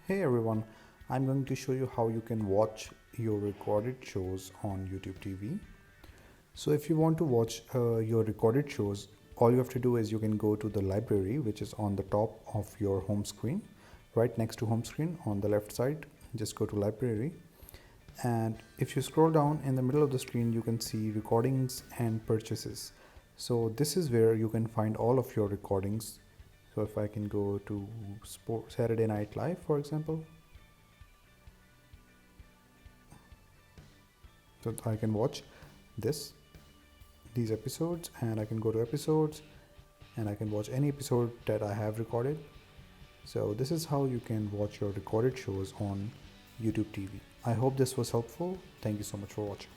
Hey everyone, I'm going to show you how you can watch your recorded shows on YouTube TV. So if you want to watch your recorded shows, all you have to do is you can go to the library, which is on the top of your home screen, right next to home screen on the left side. Just go to library, and if you scroll down in the middle of the screen, you can see recordings and purchases. So this is where you can find all of your recordings. So if I can go to Saturday Night Live, for example, so I can watch this these episodes, and I can go to episodes, and I can watch any episode that I have recorded. So this is how you can watch your recorded shows on YouTube TV. I hope this was helpful. Thank you so much for watching.